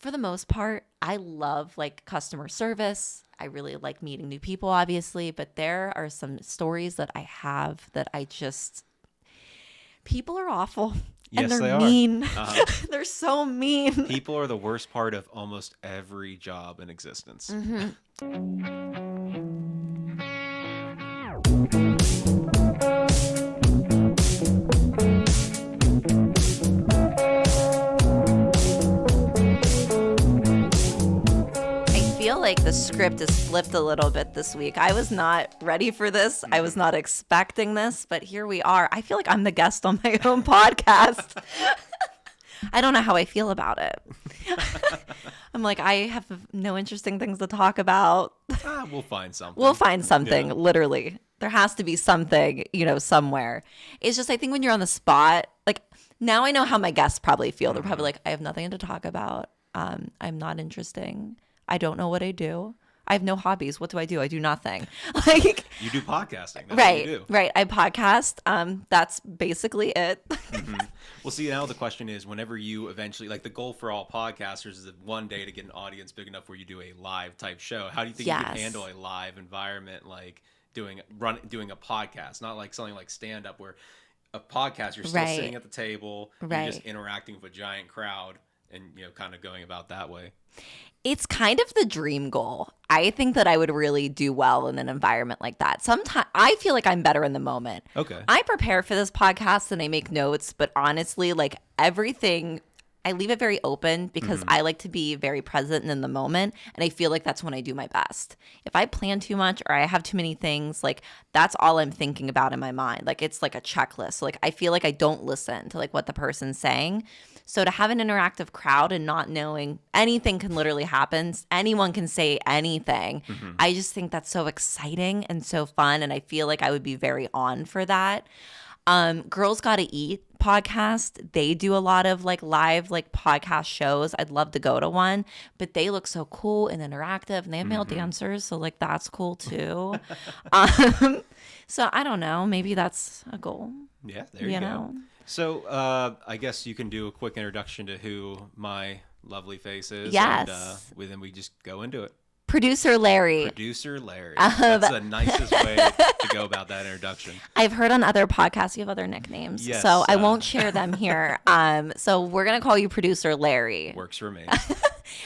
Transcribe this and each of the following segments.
for the most part, I love like customer service. I really like meeting new people, obviously, but there are some stories that I have that people are awful. Yes, And they're they are. mean. They're so mean. People are the worst part of almost every job in existence. I feel like the script is flipped a little bit this week. I was not ready for this. I was not expecting this, but here we are. I feel like I'm the guest on my own podcast. I don't know how I feel about it. I'm like, I have no interesting things to talk about. We'll find something. We'll find something, Yeah. literally. There has to be something, somewhere. It's just, I think when you're on the spot, like now I know how my guests probably feel. They're probably like, I have nothing to talk about. I'm not interesting. I don't know what I do. I have no hobbies. What do? I do nothing. Like, You do podcasting. That's right, what you do. right. I podcast. That's basically it. Well, see, now the question is, whenever you eventually, like the goal for all podcasters is one day to get an audience big enough where you do a live type show. How do you think you can Yes. handle a live environment, like doing a podcast, not like something like stand up where a podcast, you're still Right. sitting at the table, Right. you're just interacting with a giant crowd and, kind of going about that way. It's kind of the dream goal. I think that I would really do well in an environment like that. Sometimes I feel like I'm better in the moment. Okay. I prepare for this podcast and I make notes, but honestly, like everything, I leave it very open because I like to be very present and in the moment. And I feel like that's when I do my best. If I plan too much or I have too many things, like that's all I'm thinking about in my mind. Like it's like a checklist. Like I feel like I don't listen to like what the person's saying. So to have an interactive crowd and not knowing anything can literally happen, anyone can say anything. I just think that's so exciting and so fun. And I feel like I would be very on for that. Girls Gotta Eat podcast, they do a lot of like live like podcast shows. I'd love to go to one, but they look so cool and interactive and they have male dancers, so like that's cool too. So I don't know, maybe that's a goal. Yeah, there you go. know? So I guess you can do a quick introduction to who my lovely face is. Yes. And then we just go into it. Producer Larry. Producer Larry. That's the nicest way to go about that introduction. I've heard on other podcasts you have other nicknames, Yes, so I won't share them here. So we're gonna call you Producer Larry Works for me.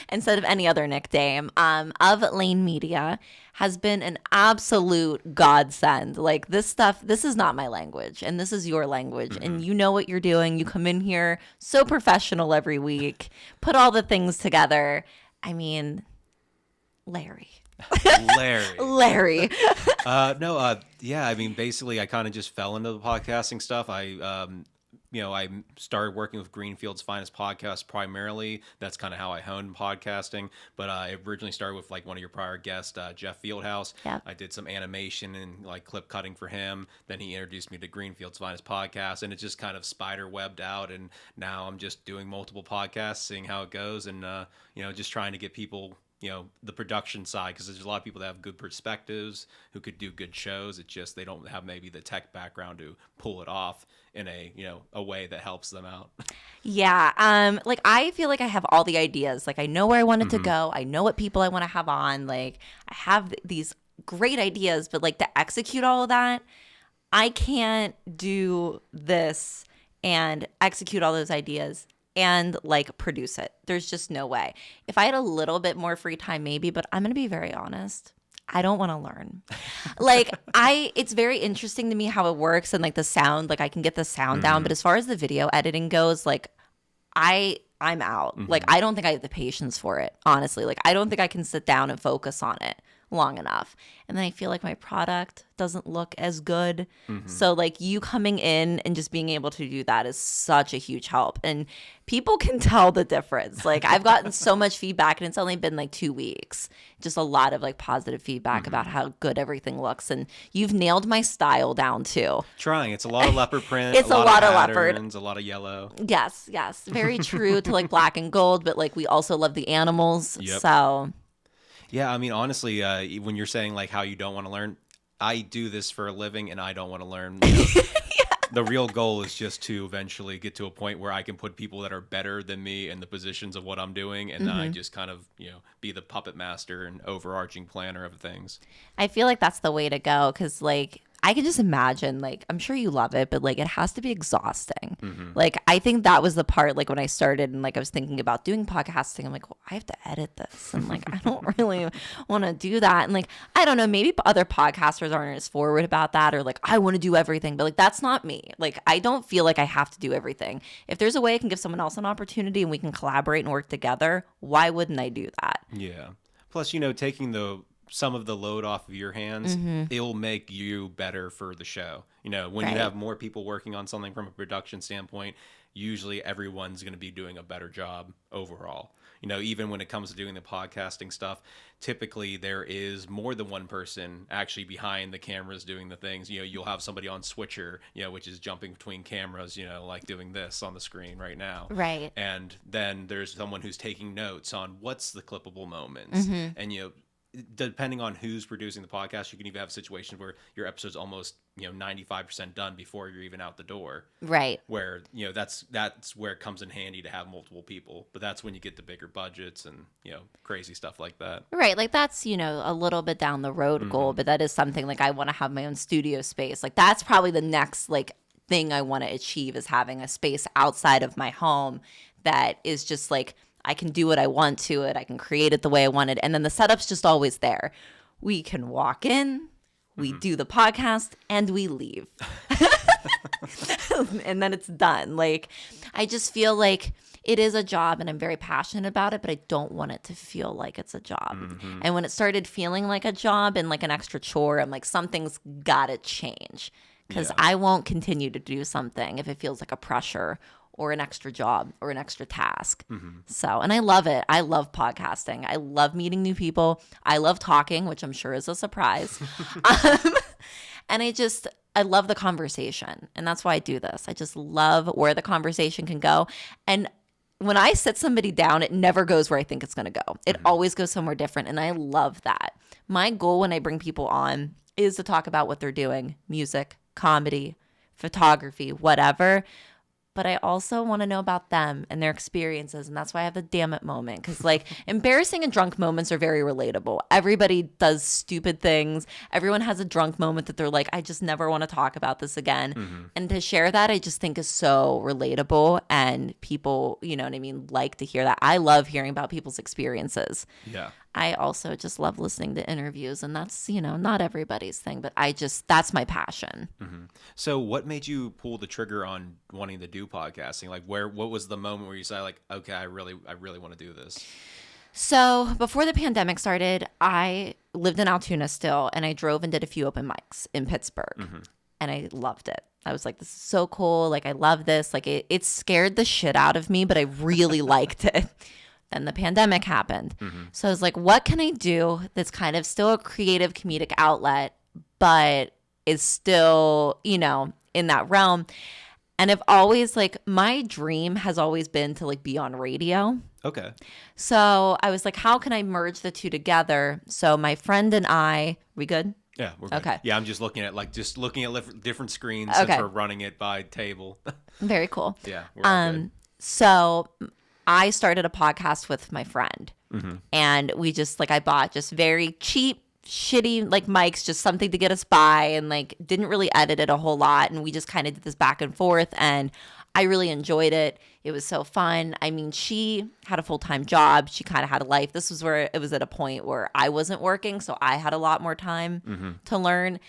instead of any other nickname. Of Lane Media has been an absolute godsend. Like this stuff, this is not my language, and this is your language, and you know what you're doing. You come in here so professional every week, put all the things together. I mean, Larry. Larry. Yeah, I mean, basically, I kind of just fell into the podcasting stuff. I started working with Greenfield's Finest Podcast primarily. That's kind of how I honed podcasting. But I originally started with like one of your prior guests, Jeff Fieldhouse. Yep. I did some animation and like clip cutting for him. Then he introduced me to Greenfield's Finest Podcast, and it just kind of spider webbed out. And now I'm just doing multiple podcasts, seeing how it goes, and just trying to get people, the production side, because there's a lot of people that have good perspectives who could do good shows. It's just they don't have maybe the tech background to pull it off in a way that helps them out. Yeah. Like I feel like I have all the ideas. Like I know where I want it to go. I know what people I want to have on. Like I have these great ideas, but like to execute all of that, I can't do this and execute all those ideas and like produce it. There's just no way. If I had a little bit more free time, maybe, but I'm going to be very honest. I don't want to learn. Like it's very interesting to me how it works and like the sound, like I can get the sound down. But as far as the video editing goes, like I'm out. Like I don't think I have the patience for it, honestly. Like I don't think I can sit down and focus on it long enough. And then I feel like my product doesn't look as good. So like you coming in and just being able to do that is such a huge help. And people can tell the difference. Like I've gotten so much feedback, and it's only been like 2 weeks. Just a lot of like positive feedback about how good everything looks. And you've nailed my style down too. Trying. It's a lot of leopard print. It's a lot of leopard. patterns, a lot of yellow. Yes. Very true to like black and gold, but like we also love the animals. Yep. So Yeah, I mean, honestly, when you're saying like how you don't want to learn, I do this for a living and I don't want to learn. The real goal is just to eventually get to a point where I can put people that are better than me in the positions of what I'm doing, and then I just kind of, be the puppet master and overarching planner of things. I feel like that's the way to go because, like, I can just imagine, like, I'm sure you love it, but, like, it has to be exhausting. Like, I think that was the part, like, when I started and, like, I was thinking about doing podcasting, I'm like, well, I have to edit this. And, like, I don't really want to do that. And, like, I don't know, maybe other podcasters aren't as forward about that or, like, I want to do everything. But, like, that's not me. Like, I don't feel like I have to do everything. If there's a way I can give someone else an opportunity and we can collaborate and work together, why wouldn't I do that? Yeah. Plus, taking some of the load off of your hands, it'll make you better for the show. When you have more people working on something from a production standpoint, usually everyone's going to be doing a better job overall. Even when it comes to doing the podcasting stuff, typically there is more than one person actually behind the cameras doing the things. You'll have somebody on switcher, which is jumping between cameras, like doing this on the screen right now. Right. And then there's someone who's taking notes on what's the clippable moments. And, depending on who's producing the podcast, you can even have situations where your episode's almost 95% done before you're even out the door. Right. Where that's where it comes in handy to have multiple people. But that's when you get the bigger budgets and crazy stuff like that. Right. Like that's a little bit down the road goal, but that is something like I want to have my own studio space. Like that's probably the next like thing I want to achieve is having a space outside of my home that is just like I can do what I want to it. I can create it the way I want it. And then the setup's just always there. We can walk in, we do the podcast, and we leave. And then it's done. Like, I just feel like it is a job and I'm very passionate about it, but I don't want it to feel like it's a job. And when it started feeling like a job and like an extra chore, I'm like, something's got to change because I won't continue to do something if it feels like a pressure or an extra job or an extra task. So, and I love it. I love podcasting. I love meeting new people. I love talking, which I'm sure is a surprise. And I love the conversation. And that's why I do this. I just love where the conversation can go. And when I sit somebody down, it never goes where I think it's going to go. It always goes somewhere different. And I love that. My goal when I bring people on is to talk about what they're doing, music, comedy, photography, whatever. But I also want to know about them and their experiences. And that's why I have the damn it moment. Because like embarrassing and drunk moments are very relatable. Everybody does stupid things. Everyone has a drunk moment that they're like, I just never want to talk about this again. And to share that, I just think is so relatable. And people, you know what I mean, like to hear that. I love hearing about people's experiences. Yeah. I also just love listening to interviews, and that's, not everybody's thing, but that's my passion. So what made you pull the trigger on wanting to do podcasting? Like what was the moment where you said like, okay, I really want to do this? So before the pandemic started, I lived in Altoona still, and I drove and did a few open mics in Pittsburgh, and I loved it. I was like, this is so cool. Like, I love this. Like it scared the shit out of me, but I really liked it. Then the pandemic happened. So I was like, what can I do that's kind of still a creative comedic outlet, but is still, in that realm? And I've always my dream has always been to be on radio. Okay. So I was like, how can I merge the two together? So my friend and I, we good? Yeah, we're good. Okay. Yeah, I'm just looking at different screens Okay. since we're running it by table. Very cool. Yeah, we're all good. So I started a podcast with my friend, and we just I bought just very cheap, shitty mics, just something to get us by, and didn't really edit it a whole lot, and we just kind of did this back and forth, and I really enjoyed it. It was so fun. I mean, she had a full-time job. She kind of had a life. This was where it was at a point where I wasn't working, so I had a lot more time to learn,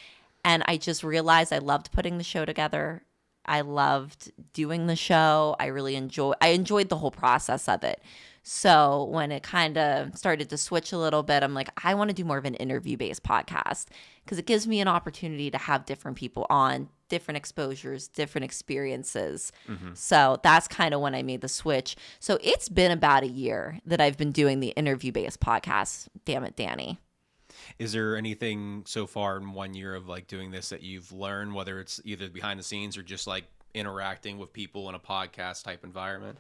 and I just realized I loved putting the show together. I loved doing the show. I enjoyed the whole process of it. So when it kind of started to switch a little bit, I'm like, I want to do more of an interview-based podcast because it gives me an opportunity to have different people on, different exposures, different experiences. So that's kind of when I made the switch. So it's been about a year that I've been doing the interview-based podcast, Dammit Danii. Is there anything so far in 1 year of doing this that you've learned, whether it's either behind the scenes or just interacting with people in a podcast type environment?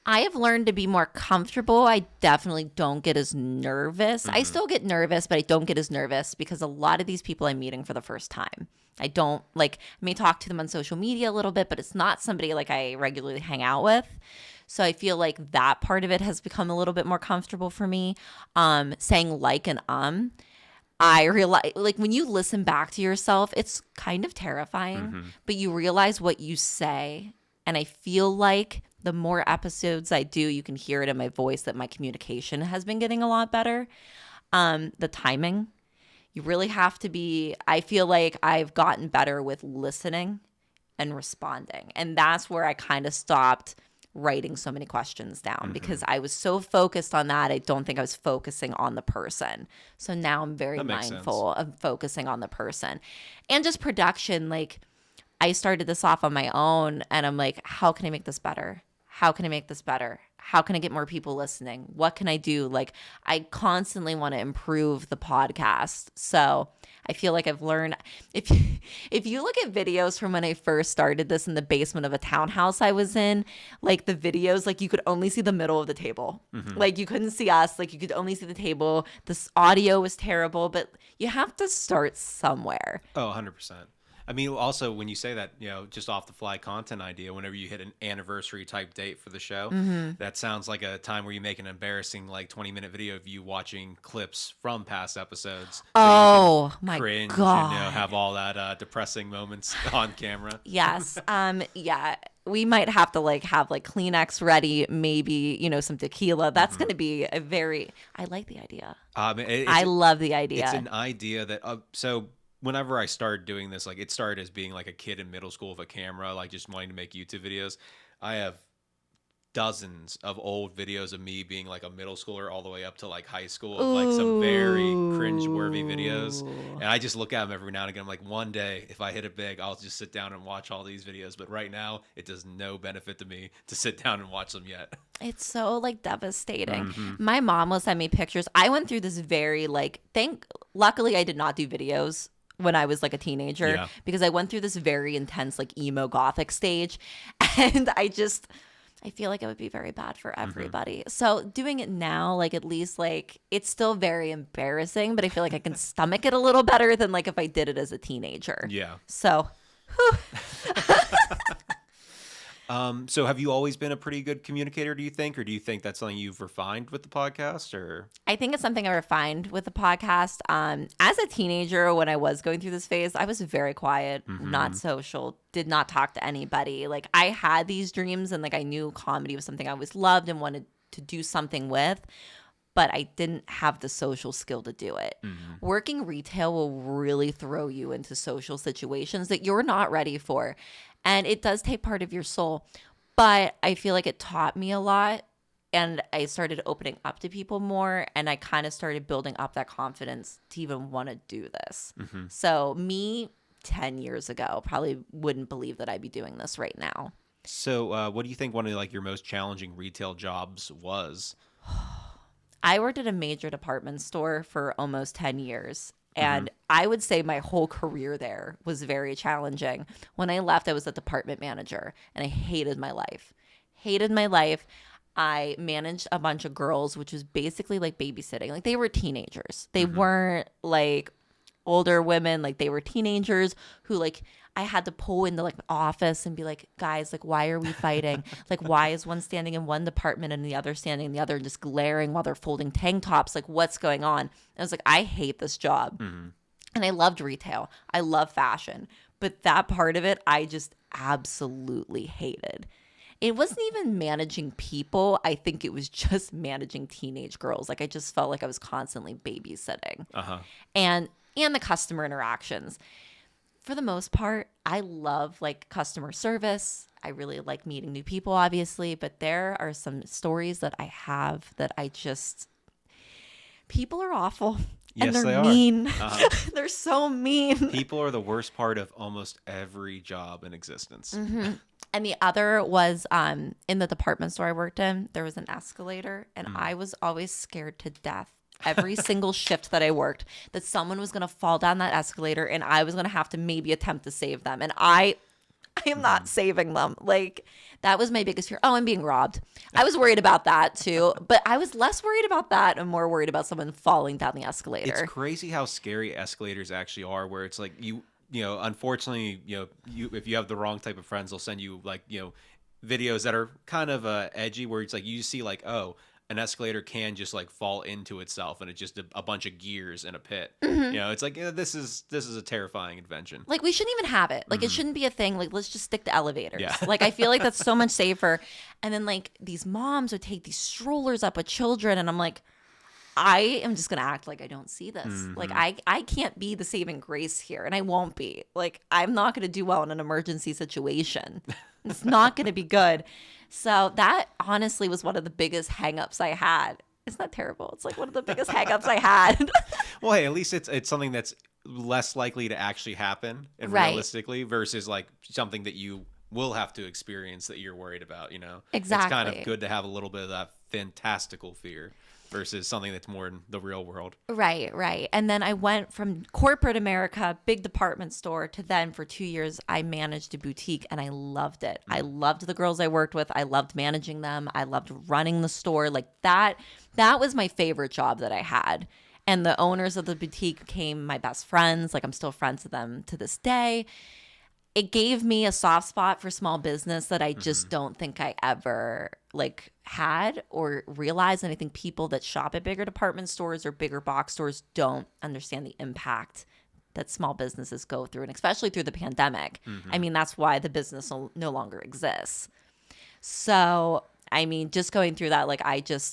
I have learned to be more comfortable. I definitely don't get as nervous. I still get nervous, but I don't get as nervous because a lot of these people I'm meeting for the first time. I don't like, I may talk to them on social media a little bit, but it's not somebody like I regularly hang out with. So I feel like that part of it has become a little bit more comfortable for me. Saying like and I realize, like, when you listen back to yourself, it's kind of terrifying, but you realize what you say. And I feel like the more episodes I do, you can hear it in my voice that my communication has been getting a lot better. The timing, you really have to be, I feel like I've gotten better with listening and responding. And that's where I kind of stopped writing so many questions down because I was so focused on that. I don't think I was focusing on the person. So now I'm very mindful of focusing on the person. And just production, like I started this off on my own and I'm like, how can I make this better? How can I make this better? How can I get more people listening? What can I do? Like I constantly want to improve the podcast. So I feel like I've learned, if you look at videos from when I first started this in the basement of a townhouse I was in, like the videos, like you could only see the middle of the table. Like you couldn't see us, like you could only see the table. This audio was terrible, but you have to start somewhere. Oh, 100%. I mean, also when you say that, you know, just off the fly content idea, whenever you hit an anniversary type date for the show, that sounds like a time where you make an embarrassing like 20-minute video of you watching clips from past episodes. Oh my cringe God. And, you know, have all that depressing moments on camera. Yes. Yeah. We might have to like have like Kleenex ready, maybe, you know, some tequila. That's going to be a very, I like the idea. I love the idea. It's an idea that, so whenever I started doing this, like it started as being like a kid in middle school with a camera, like just wanting to make YouTube videos. I have dozens of old videos of me being like a middle schooler all the way up to like high school of like some very cringe-worthy videos. And I just look at them every now and again. I'm like, one day, if I hit it big, I'll just sit down and watch all these videos. But right now, it does no benefit to me to sit down and watch them yet. It's so like devastating. My mom will send me pictures. I went through this very like, luckily I did not do videos when I was like a teenager because I went through this very intense like emo gothic stage and I feel like it would be very bad for everybody. So doing it now, like at least like it's still very embarrassing, but I feel like I can stomach it a little better than like if I did it as a teenager. Yeah. So so have you always been a pretty good communicator, do you think? Or do you think that's something you've refined with the podcast? Or I think it's something I refined with the podcast. As a teenager, when I was going through this phase, I was very quiet, not social, did not talk to anybody. Like I had these dreams and like I knew comedy was something I always loved and wanted to do something with, but I didn't have the social skill to do it. Working retail will really throw you into social situations that you're not ready for. And it does take part of your soul, but I feel like it taught me a lot and I started opening up to people more and I kind of started building up that confidence to even want to do this. So me 10 years ago probably wouldn't believe that I'd be doing this right now. So what do you think one of like your most challenging retail jobs was? I worked at a major department store for almost 10 years. And I would say my whole career there was very challenging. When I left, I was a department manager and I hated my life. Hated my life. I managed a bunch of girls, which was basically like babysitting. Like they were teenagers. They weren't like older women. Like they were teenagers who like I had to pull into like the office and be like, guys, like, why are we fighting? Like, why is one standing in one department and the other standing in the other and just glaring while they're folding tank tops? Like, what's going on? And I was like, I hate this job. And I loved retail. I love fashion. But that part of it, I just absolutely hated. It wasn't even managing people. I think it was just managing teenage girls. Like, I just felt like I was constantly babysitting. And the customer interactions. For the most part, I love like customer service. I really like meeting new people, obviously, but there are some stories that I have that people are awful. Yes, and they're they mean. They're so mean. People are the worst part of almost every job in existence. And the other was in the department store I worked in, there was an escalator and I was always scared to death. Every single shift that I worked, that someone was going to fall down that escalator and I was going to have to maybe attempt to save them. And I am not saving them. Like, that was my biggest fear. Oh, I'm being robbed. I was worried about that too. But I was less worried about that and more worried about someone falling down the escalator. It's crazy how scary escalators actually are, where it's like unfortunately, if you have the wrong type of friends, they'll send you like, videos that are kind of edgy, where it's like you see like, oh, an escalator can just like fall into itself, and it's just a bunch of gears in a pit. It's like, this is a terrifying invention. Like, we shouldn't even have it. Like, it shouldn't be a thing. Like, let's just stick to elevators. Yeah. Like, I feel like that's so much safer. And then, like, these moms would take these strollers up with children, and I'm like, I am just going to act like I don't see this. Like, I can't be the saving grace here, and I won't be. Like, I'm not going to do well in an emergency situation. It's not going to be good. So that honestly was one of the biggest hangups I had. Isn't that terrible? It's like one of the biggest hangups I had. Well, hey, at least it's something that's less likely to actually happen, and realistically, versus like something that you will have to experience that you're worried about. Exactly. It's kind of good to have a little bit of that fantastical fear versus something that's more in the real world. Right. And then I went from corporate America, big department store, to then for 2 years, I managed a boutique, and I loved it. I loved the girls I worked with. I loved managing them. I loved running the store. Like that was my favorite job that I had. And the owners of the boutique became my best friends. Like, I'm still friends with them to this day. It gave me a soft spot for small business that I just don't think I ever like had or realized. And I think people that shop at bigger department stores or bigger box stores don't understand the impact that small businesses go through, and especially through the pandemic. I mean, that's why the business no longer exists. So, I mean, just going through that, like,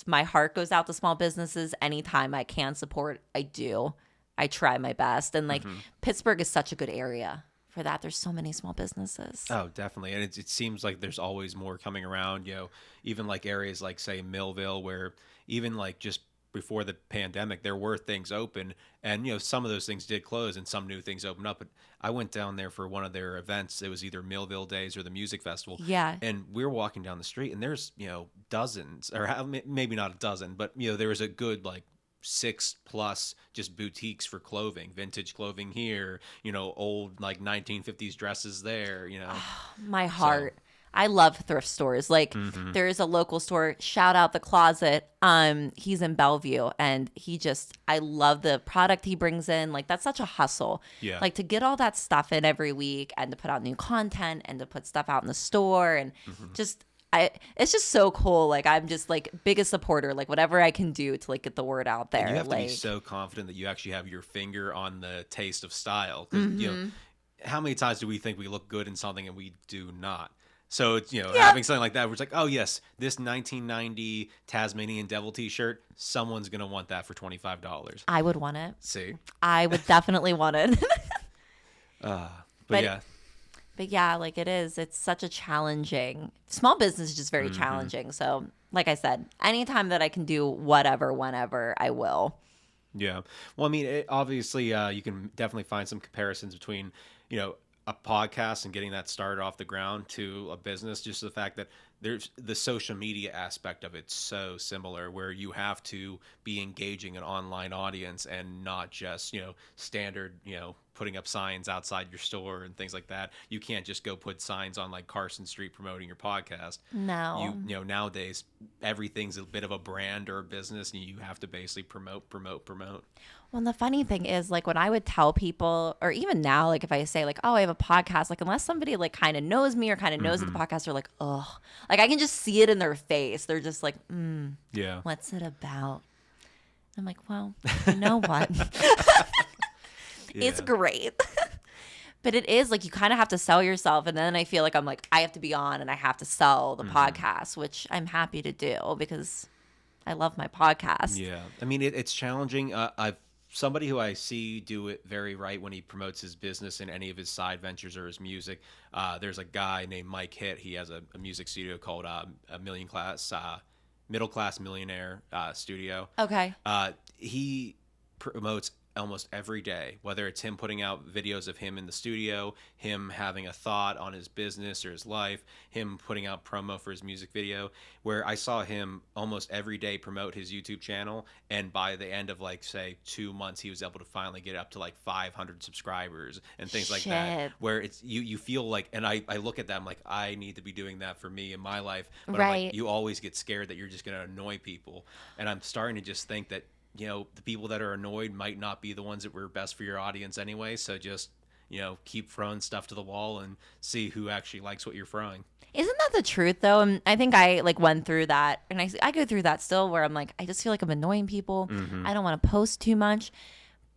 my heart goes out to small businesses. Anytime I can support, I do. I try my best. And like, Pittsburgh is such a good area for that. There's so many small businesses. Oh, definitely. And it seems like there's always more coming around, even like areas like, say, Millville, where even like just before the pandemic, there were things open, and, some of those things did close and some new things opened up. But I went down there for one of their events. It was either Millville Days or the music festival. Yeah. And we were walking down the street, and there's, dozens, or maybe not a dozen, but, there was a good like 6+ just boutiques for clothing, vintage clothing here, old like 1950s dresses there, My heart. So. I love thrift stores. Like, there is a local store, shout out The Closet. He's in Bellevue, and I love the product he brings in. Like, that's such a hustle. Yeah. Like, to get all that stuff in every week, and to put out new content, and to put stuff out in the store, and it's just so cool. Like, I'm just like biggest supporter, like whatever I can do to like get the word out there. And you have like, to be so confident that you actually have your finger on the taste of style. Because, how many times do we think we look good in something and we do not? So it's, having something like that, where it's like, oh yes, this 1990 Tasmanian Devil t-shirt, someone's going to want that for $25. I would want it. See? I would definitely want it. But yeah. But yeah, like it's such a challenging, small business is just very challenging. So like I said, anytime that I can do whatever, whenever, I will. Yeah. Well, I mean, obviously you can definitely find some comparisons between, a podcast and getting that started off the ground to a business. Just the fact that there's the social media aspect of it so similar, where you have to be engaging an online audience and not just, standard, putting up signs outside your store and things like that. You can't just go put signs on like Carson Street promoting your podcast. No. Nowadays everything's a bit of a brand or a business, and you have to basically promote. Well, and the funny thing is, like, when I would tell people, or even now, like if I say like, oh, I have a podcast, like unless somebody like kind of knows me or kind of knows that the podcast, are like, oh, like I can just see it in their face. They're just like, yeah, what's it about? I'm like, well, you know what? It's great. But it is like you kind of have to sell yourself. And then I feel like I'm like, I have to be on and I have to sell the podcast, which I'm happy to do because I love my podcast. Yeah. I mean, it's challenging. Somebody who I see do it very right when he promotes his business in any of his side ventures or his music. There's a guy named Mike Hitt. He has a music studio called Middle Class Millionaire Studio. Okay. He promotes almost every day, whether it's him putting out videos of him in the studio, him having a thought on his business or his life, him putting out promo for his music video, where I saw him almost every day promote his YouTube channel, and by the end of like say 2 months he was able to finally get up to like 500 subscribers and things like that, where it's you feel like, and I look at that, I'm like, I need to be doing that for me in my life, but I'm like, you always get scared that you're just going to annoy people, and I'm starting to just think that the people that are annoyed might not be the ones that were best for your audience anyway. So just keep throwing stuff to the wall and see who actually likes what you're throwing. Isn't that the truth though? And I think I like went through that, and I go through that still, where I'm like, I just feel like I'm annoying people. I don't want to post too much.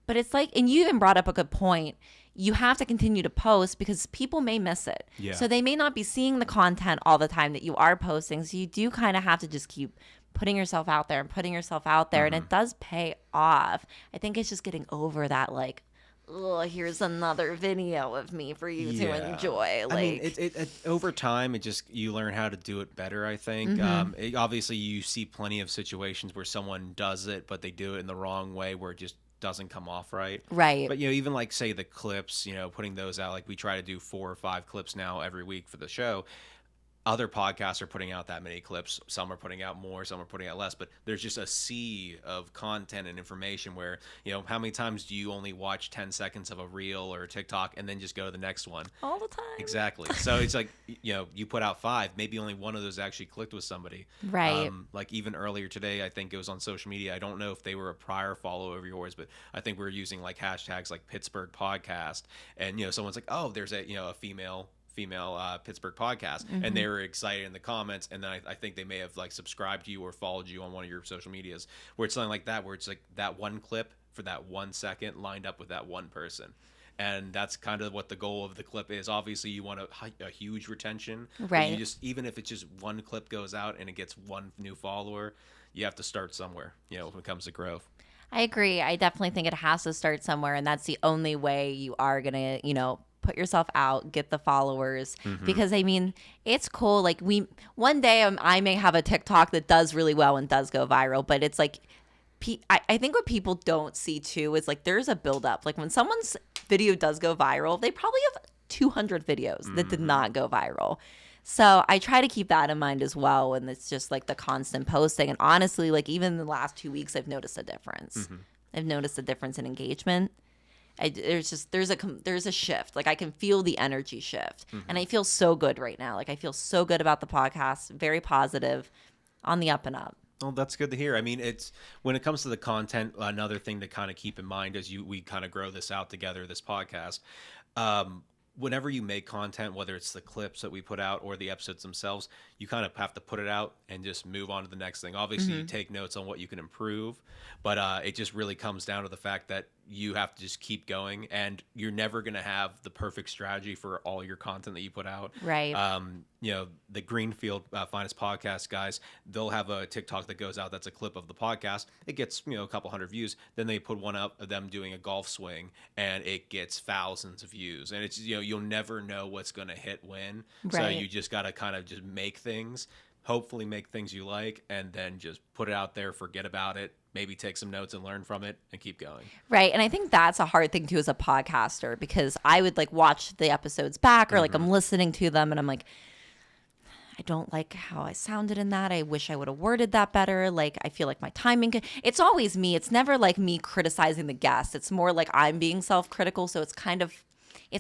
But it's like, and you even brought up a good point. You have to continue to post because people may miss it. Yeah. So they may not be seeing the content all the time that you are posting. So you do kind of have to just keep putting yourself out there and putting yourself out there. And it does pay off. I think it's just getting over that, like, oh, here's another video of me for you to enjoy. Like, I mean, it over time, you learn how to do it better, I think. Obviously, you see plenty of situations where someone does it, but they do it in the wrong way where it just doesn't come off right. Right. But, even like, say, the clips, putting those out, like we try to do 4 or 5 clips now every week for the show. Other podcasts are putting out that many clips. Some are putting out more, some are putting out less, but there's just a sea of content and information where, how many times do you only watch 10 seconds of a reel or a TikTok and then just go to the next one? All the time. Exactly. So it's like, you put out 5, maybe only one of those actually clicked with somebody. Right. Like even earlier today, I think it was on social media. I don't know if they were a prior follower of yours, but I think we were using like hashtags like Pittsburgh podcast. And, someone's like, oh, there's a female Pittsburgh podcast, and they were excited in the comments, and then I think they may have like subscribed to you or followed you on one of your social medias, where it's something like that, where it's like that one clip for that 1 second lined up with that one person. And that's kind of what the goal of the clip is. Obviously, you want a huge retention, right? You just, even if it's just one clip goes out and it gets one new follower, you have to start somewhere, when it comes to growth. I agree. I definitely think it has to start somewhere, and that's the only way you are gonna, put yourself out, get the followers, because I mean, it's cool. Like one day I may have a TikTok that does really well and does go viral, but it's like, I think what people don't see too is like there's a buildup. Like when someone's video does go viral, they probably have 200 videos that did not go viral. So I try to keep that in mind as well. And it's just like the constant posting. And honestly, like even in the last 2 weeks, I've noticed a difference. I've noticed a difference in engagement. There's a shift. Like I can feel the energy shift, and I feel so good right now. Like I feel so good about the podcast. Very positive, on the up and up. Well, that's good to hear. I mean, it's when it comes to the content, another thing to kind of keep in mind as we kind of grow this out together, this podcast. Whenever you make content, whether it's the clips that we put out or the episodes themselves, you kind of have to put it out and just move on to the next thing. Obviously, you take notes on what you can improve, but it just really comes down to the fact that you have to just keep going, and you're never going to have the perfect strategy for all your content that you put out. Right. The Greenfield Finest Podcast guys, they'll have a TikTok that goes out that's a clip of the podcast. It gets, a couple hundred views. Then they put one up of them doing a golf swing, and it gets thousands of views. And it's, you'll never know what's going to hit when. Right. So you just got to kind of just make things, hopefully make things you like, and then just put it out there, forget about it, maybe take some notes and learn from it and keep going. Right. And I think that's a hard thing too as a podcaster, because I would like watch the episodes back, or like I'm listening to them and I'm like, I don't like how I sounded in that. I wish I would have worded that better. Like, I feel like my timing, it's always me. It's never like me criticizing the guest. It's more like I'm being self-critical. So it's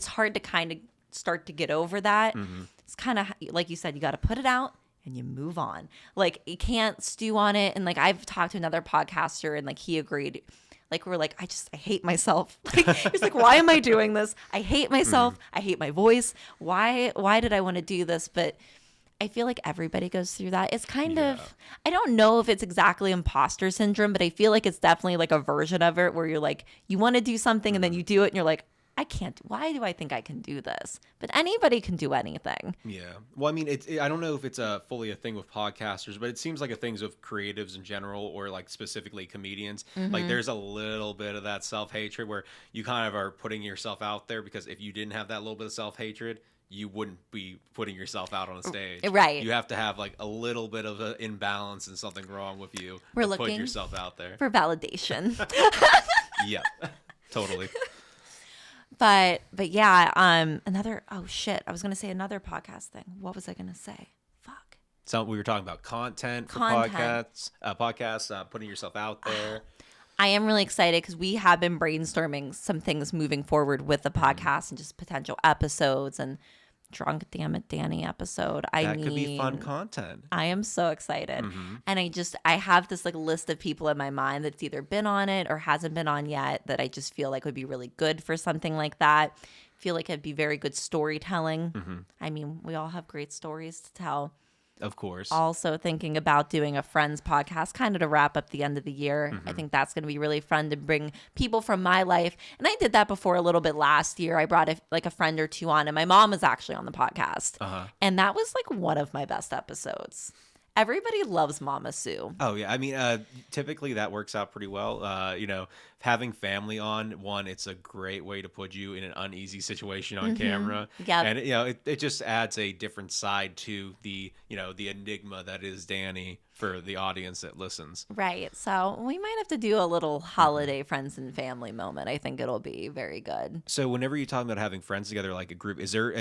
hard to kind of start to get over that. It's kind of like you said, you got to put it out and you move on. Like, you can't stew on it. And like, I've talked to another podcaster and like, he agreed. Like, we're like, I hate myself. Like, he's like, why am I doing this? I hate myself. I hate my voice. Why did I want to do this? But I feel like everybody goes through that. It's kind of, I don't know if it's exactly imposter syndrome, but I feel like it's definitely like a version of it where you're like, you want to do something and then you do it and you're like, I can't, why do I think I can do this? But anybody can do anything. Yeah. Well, I mean, I don't know if it's fully a thing with podcasters, but it seems like a thing with creatives in general, or like specifically comedians. Like there's a little bit of that self-hatred where you kind of are putting yourself out there, because if you didn't have that little bit of self-hatred, you wouldn't be putting yourself out on a stage. Right. You have to have like a little bit of an imbalance and something wrong with you to put yourself out there. For validation. Yeah, totally. But yeah, oh shit, I was going to say another podcast thing. What was I going to say? Fuck. So we were talking about content for podcasts, putting yourself out there. I am really excited because we have been brainstorming some things moving forward with the podcast and just potential episodes. And drunk Dammit Danii episode. That could be fun content. I am so excited. And I have this like list of people in my mind that's either been on it or hasn't been on yet that I just feel like would be really good for something like that. Feel like it'd be very good storytelling. I mean, we all have great stories to tell. Of course. Also thinking about doing a Friends podcast kind of to wrap up the end of the year. I think that's going to be really fun to bring people from my life. And I did that before a little bit last year. I brought a friend or two on, and my mom was actually on the podcast. And that was like one of my best episodes. Everybody loves Mama Sue. Oh, yeah. I mean, typically that works out pretty well. Having family on, one, it's a great way to put you in an uneasy situation on camera. Yep. And, it just adds a different side to the enigma that is Danii for the audience that listens. Right. So we might have to do a little holiday friends and family moment. I think it'll be very good. So whenever you're talking about having friends together, like a group, is there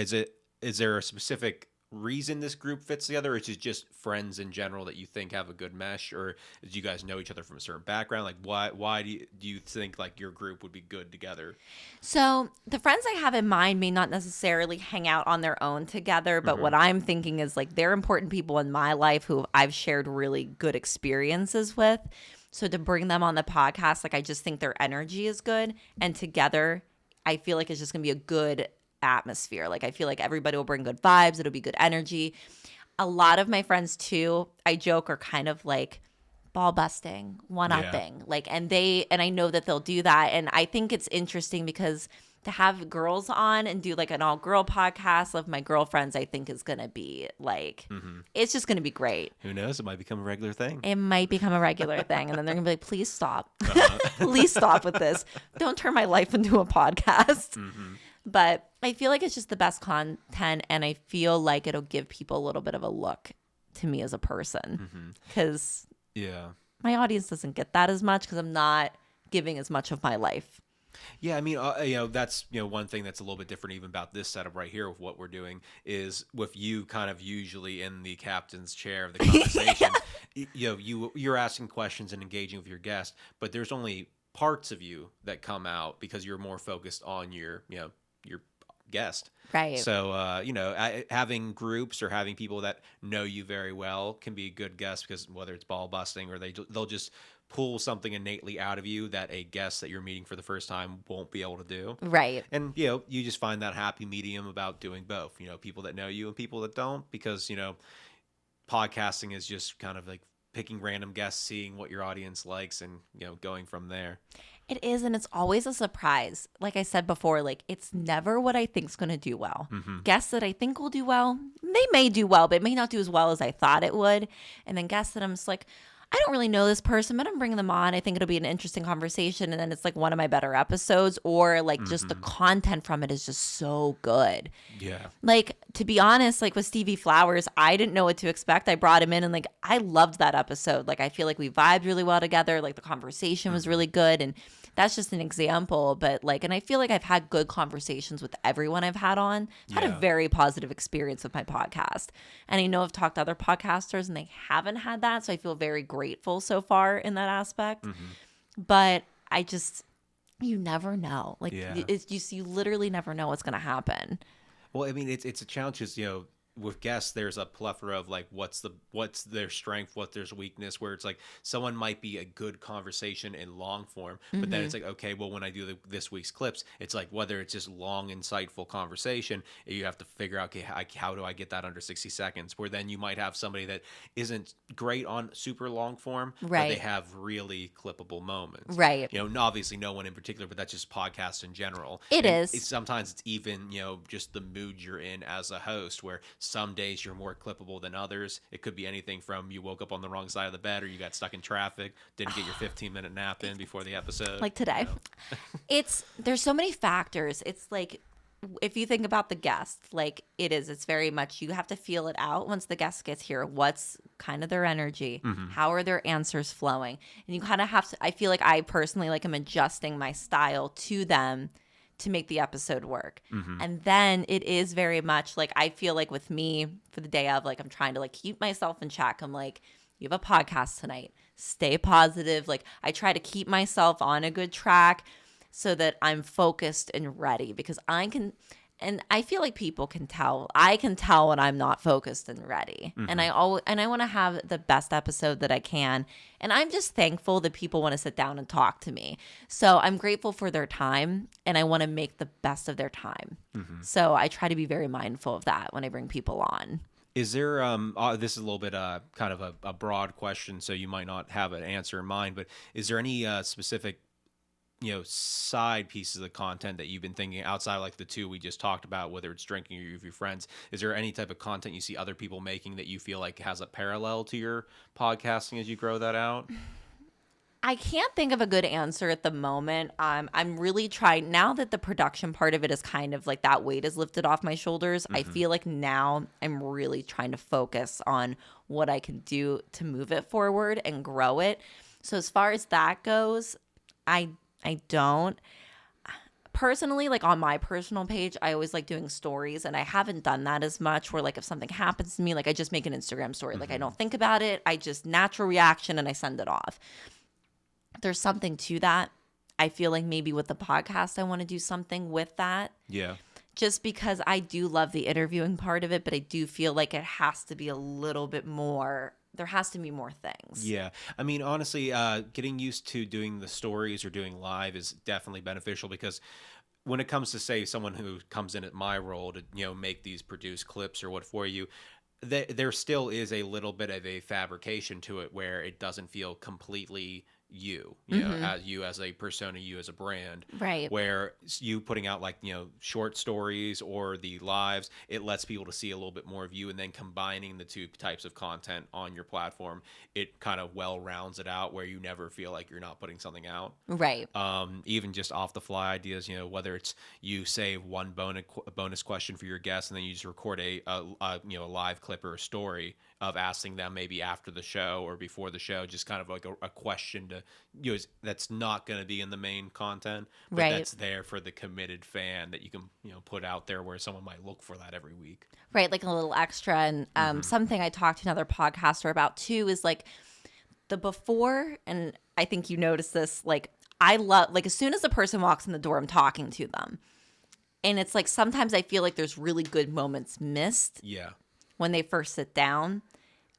a specific reason this group fits together, or is it just friends in general that you think have a good mesh, or do you guys know each other from a certain background? Like why do you think like your group would be good together? So the friends I have in mind may not necessarily hang out on their own together, but what I'm thinking is like they're important people in my life who I've shared really good experiences with. So to bring them on the podcast, like I just think their energy is good, and together I feel like it's just gonna be a good atmosphere. Like I feel like everybody will bring good vibes. It'll be good energy. A lot of my friends too, I joke, are kind of like ball busting, one-upping. Like, and I know that they'll do that. And I think it's interesting because to have girls on and do like an all-girl podcast of my girlfriends, I think is going to be like, it's just going to be great. Who knows? It might become a regular thing. It might become a regular thing. And then they're going to be like, please stop. Please stop with this. Don't turn my life into a podcast. But I feel like it's just the best content, and I feel like it'll give people a little bit of a look to me as a person, because my audience doesn't get that as much because I'm not giving as much of my life. Yeah, I mean, that's one thing that's a little bit different even about this setup right here with what we're doing is with you kind of usually in the captain's chair of the conversation. You're asking questions and engaging with your guest, but there's only parts of you that come out because you're more focused on your guest. Right. So, having groups or having people that know you very well can be a good guest because whether it's ball busting or they'll just pull something innately out of you that a guest that you're meeting for the first time won't be able to do. Right. And, you just find that happy medium about doing both, people that know you and people that don't, because, podcasting is just kind of like picking random guests, seeing what your audience likes and, going from there. It is, and it's always a surprise. Like I said before, like it's never what I think's going to do well. Guests that I think will do well, they may do well, but it may not do as well as I thought it would. And then guests that I'm just like, I don't really know this person, but I'm bringing them on. I think it'll be an interesting conversation. And then it's like one of my better episodes, or like just the content from it is just so good. Yeah. Like, to be honest, like with Stevie Flowers, I didn't know what to expect. I brought him in and like, I loved that episode. Like, I feel like we vibed really well together. Like the conversation was really good. And that's just an example. But like, and I feel like I've had good conversations with everyone I've had on. I've had a very positive experience with my podcast. And I know I've talked to other podcasters and they haven't had that. So I feel very grateful so far in that aspect. But I just, you never know. Like you literally never know what's going to happen. Well, I mean, it's a challenge because, with guests, there's a plethora of like what's their strength, what's their weakness, where it's like someone might be a good conversation in long form, but then it's like, okay, well, when I do this week's clips, it's like whether it's just long, insightful conversation, you have to figure out, okay, how do I get that under 60 seconds? Where then you might have somebody that isn't great on super long form, but they have really clippable moments. Right. Obviously no one in particular, but that's just podcasts in general. Sometimes it's even, just the mood you're in as a host, where some days you're more clippable than others. It could be anything from you woke up on the wrong side of the bed, or you got stuck in traffic, didn't get your 15-minute nap in before the episode. Like today. There's so many factors. It's like, if you think about the guest, like it's very much, you have to feel it out once the guest gets here. What's kind of their energy? How are their answers flowing? And you kind of have to, I feel like I personally like am adjusting my style to them to make the episode work. And then it is very much like, I feel like with me for the day of, like, I'm trying to like keep myself in check. I'm like, you have a podcast tonight, stay positive. Like, I try to keep myself on a good track so that I'm focused and ready, because And I feel like people can tell. I can tell when I'm not focused and ready. And I want to have the best episode that I can. And I'm just thankful that people want to sit down and talk to me. So I'm grateful for their time, and I want to make the best of their time. So I try to be very mindful of that when I bring people on. Is there this is a little bit kind of a broad question, so you might not have an answer in mind, but is there any specific side pieces of content that you've been thinking outside, like the two we just talked about, whether it's drinking or with your friends? Is there any type of content you see other people making that you feel like has a parallel to your podcasting as you grow that out? I can't think of a good answer at the moment. I'm really trying, now that the production part of it is kind of like that weight is lifted off my shoulders. I feel like now I'm really trying to focus on what I can do to move it forward and grow it. So as far as that goes, I don't. Personally, like on my personal page, I always like doing stories, and I haven't done that as much where like if something happens to me, like I just make an Instagram story. Like I don't think about it. I just natural reaction and I send it off. There's something to that. I feel like maybe with the podcast, I want to do something with that. Yeah. Just because I do love the interviewing part of it, but I do feel like it has to be a little bit more. There has to be more things. Yeah. I mean, honestly, getting used to doing the stories or doing live is definitely beneficial, because when it comes to, say, someone who comes in at my role to, make these produced clips or what for you, there still is a little bit of a fabrication to it where it doesn't feel completely you know, as you as a persona, you as a brand, Right. where you putting out like, short stories or the lives, it lets people to see a little bit more of you, and then combining the two types of content on your platform, it kind of well rounds it out where you never feel like you're not putting something out. Right. Even just off the fly ideas, whether it's you save one bonus question for your guest, and then you just record a live clip or a story of asking them maybe after the show or before the show, just kind of like a question to that's not going to be in the main content, but Right. that's there for the committed fan that you can put out there where someone might look for that every week. Right, like a little extra. And something I talked to another podcaster about too is like the before, and I think you noticed this, like I love, like as soon as a person walks in the door, I'm talking to them. And it's like sometimes I feel like there's really good moments missed Yeah. when they first sit down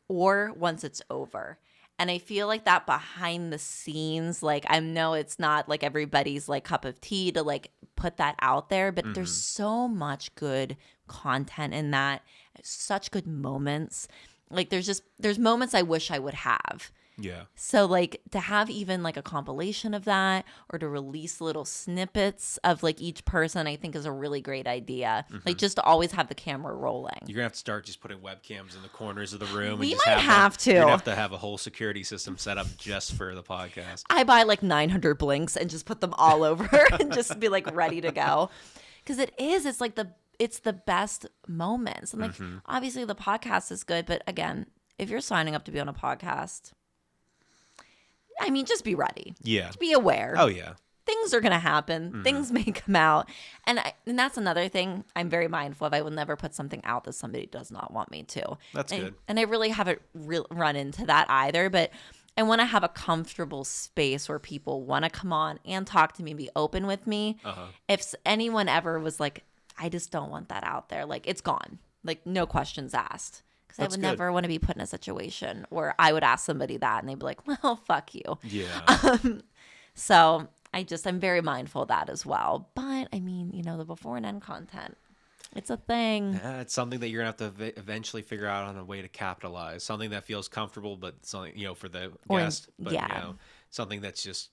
or once it's over. And I feel like that behind the scenes, like I know it's not like everybody's like cup of tea to like put that out there, but there's so much good content in that, such good moments. Like there's moments I wish I would have. Yeah. So like to have even like a compilation of that, or to release little snippets of like each person, I think is a really great idea. Like just to always have the camera rolling. You're gonna have to start just putting webcams in the corners of the room. We and just might have to. You're gonna have to have a whole security system set up just for the podcast. I buy like 900 blinks and just put them all over and just be like ready to go. Because it's like it's the best moments. And like obviously the podcast is good, but again, if you're signing up to be on a podcast, I mean, just be ready. Yeah. Be aware. Oh yeah. Things are going to happen. Things may come out. And that's another thing I'm very mindful of. I will never put something out that somebody does not want me to. That's good. And I really haven't run into that either. But I want to have a comfortable space where people want to come on and talk to me, be open with me. If anyone ever was like, I just don't want that out there, like it's gone. Like no questions asked. Because I would never want to be put in a situation where I would ask somebody that and they'd be like, well, fuck you. Yeah. So I'm very mindful of that as well. But I mean, the before and end content, it's a thing. Yeah, it's something that you're going to have to eventually figure out on a way to capitalize. Something that feels comfortable, but something, for the guest. But, something that's just,